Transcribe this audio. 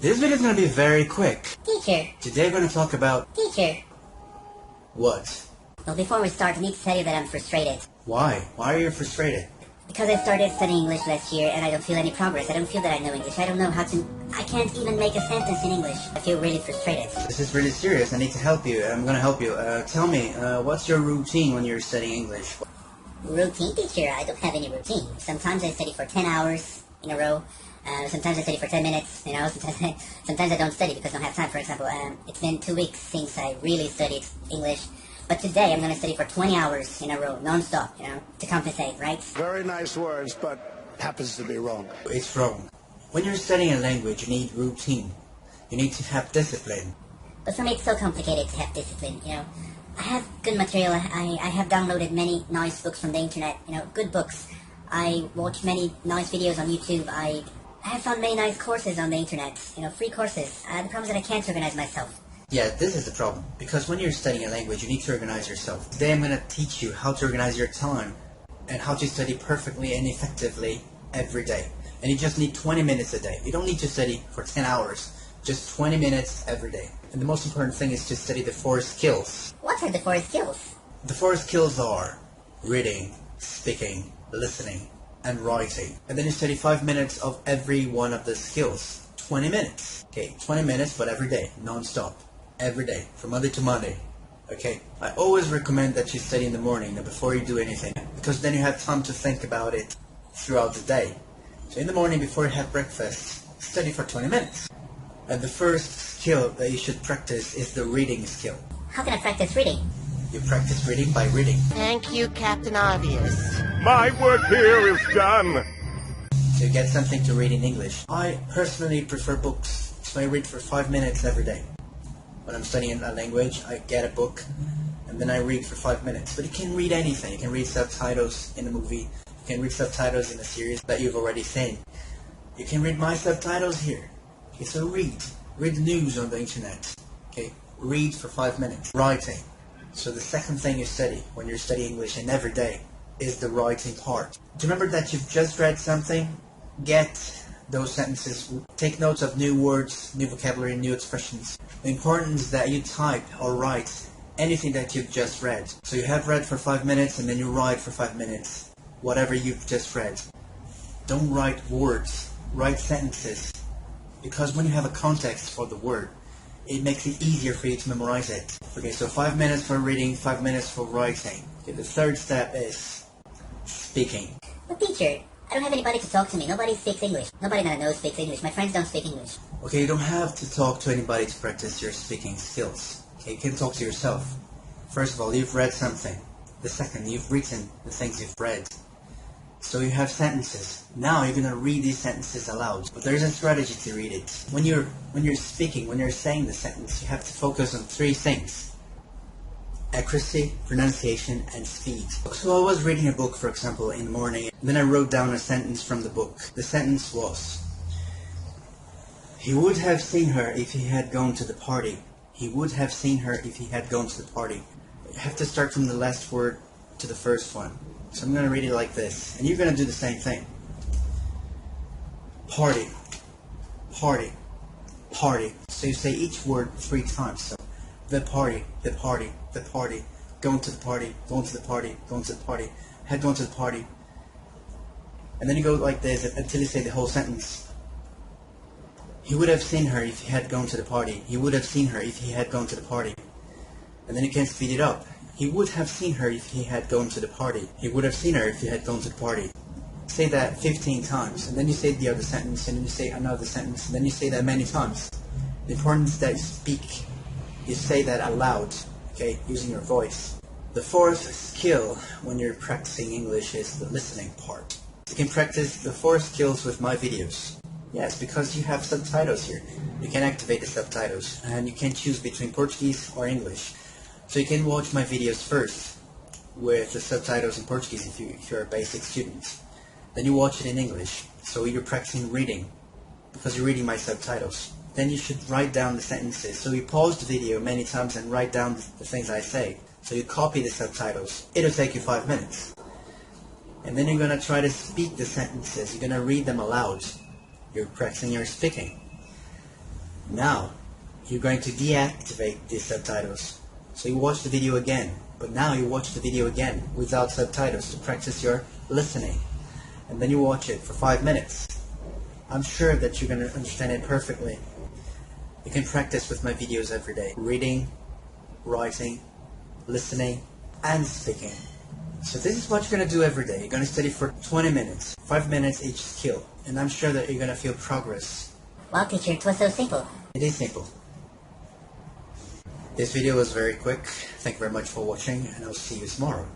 This video is going to be very quick. Teacher. Today we're going to talk about... Teacher. What? Well, before we start, I need to tell you that I'm frustrated. Why? Why are you frustrated? Because I started studying English last year and I don't feel any progress. I don't feel that I know English. I don't know how to... I can't even make a sentence in English. I feel really frustrated. This is really serious. I need to help you. I'm going to help you. Tell me, what's your routine when you're studying English? Routine, teacher? I don't have any routine. Sometimes I study for 10 hours in a row. Sometimes I study for 10 minutes, you know. Sometimes I don't study because I don't have time. For example, it's been 2 weeks since I really studied English. But today I'm going to study for 20 hours in a row, non-stop, you know, to compensate, right? Very nice words, but happens to be wrong. It's wrong. When you're studying a language, you need routine. You need to have discipline. But for me, it's so complicated to have discipline, you know. I have good material. I have downloaded many nice books from the internet, you know, good books. I watch many nice videos on YouTube. I have found many nice courses on the internet, you know, free courses. The problem is that I can't organize myself. Yeah, this is the problem. Because when you're studying a language, you need to organize yourself. Today I'm going to teach you how to organize your time and how to study perfectly and effectively every day. And you just need 20 minutes a day. You don't need to study for 10 hours. Just 20 minutes every day. And the most important thing is to study the 4 skills. What are the 4 skills? The 4 skills are reading, speaking, listening, and writing. And then you study 5 minutes of every one of the skills. 20 minutes. Okay, 20 minutes, but every day, non-stop. Every day, from Monday to Monday. Okay, I always recommend that you study in the morning before you do anything, because then you have time to think about it throughout the day. So in the morning before you have breakfast, study for 20 minutes. And the first skill that you should practice is the reading skill. How can I practice reading? You practice reading by reading. Thank you, Captain Obvious. My work here is done. So you get something to read in English. I personally prefer books, so I read for 5 minutes every day. When I'm studying a language, I get a book, and then I read for 5 minutes. But you can read anything. You can read subtitles in a movie. You can read subtitles in a series that you've already seen. You can read my subtitles here. Okay, so read. Read the news on the internet. Okay, read for 5 minutes. Writing. So the second thing you study when you're studying English and every day is the writing part. Do you remember that you've just read something? Get those sentences. Take notes of new words, new vocabulary, new expressions. The important is that you type or write anything that you've just read. So you have read for 5 minutes and then you write for 5 minutes. Whatever you've just read. Don't write words. Write sentences. Because when you have a context for the word, it makes it easier for you to memorize it. Okay, so 5 minutes for reading, 5 minutes for writing. Okay, the third step is speaking. But teacher, I don't have anybody to talk to me. Nobody speaks English. Nobody that I know speaks English. My friends don't speak English. Okay, you don't have to talk to anybody to practice your speaking skills. Okay, you can talk to yourself. First of all, you've read something. The second, you've written the things you've read. So you have sentences. Now you're going to read these sentences aloud. But there's a strategy to read it. When you're speaking, when you're saying the sentence, you have to focus on 3 things. Accuracy, pronunciation, and speed. So I was reading a book, for example, in the morning, and then I wrote down a sentence from the book. The sentence was, he would have seen her if he had gone to the party. He would have seen her if he had gone to the party. You have to start from the last word to the first one. So I'm going to read it like this, and you're going to do the same thing. Party, party, party. So you say each word 3 times. So the party, the party, the party, going to the party, going to the party, going to the party, had gone to the party. And then you go like this until you say the whole sentence. He would have seen her if he had gone to the party. He would have seen her if he had gone to the party. And then you can speed it up. He would have seen her if he had gone to the party. He would have seen her if he had gone to the party. Say that 15 times, and then you say the other sentence, and then you say another sentence, and then you say that many times. The important is that you speak. You say that aloud, okay, using your voice. The 4th skill when you're practicing English is the listening part. You can practice the 4 skills with my videos. Yes, because you have subtitles here. You can activate the subtitles, and you can choose between Portuguese or English. So you can watch my videos first with the subtitles in Portuguese if you're a basic student. Then you watch it in English, so you're practicing reading, because you're reading my subtitles. Then you should write down the sentences. So you pause the video many times and write down the things I say. So you copy the subtitles. It'll take you 5 minutes. And then you're going to try to speak the sentences. You're going to read them aloud. You're practicing your speaking. Now, you're going to deactivate these subtitles. So you watch the video again, but now you watch the video again without subtitles to practice your listening. And then you watch it for 5 minutes. I'm sure that you're going to understand it perfectly. You can practice with my videos every day. Reading, writing, listening, and speaking. So this is what you're going to do every day. You're going to study for 20 minutes, 5 minutes each skill. And I'm sure that you're going to feel progress. Wow, teacher, it was so simple. It is simple. This video was very quick. Thank you very much for watching, and I'll see you tomorrow.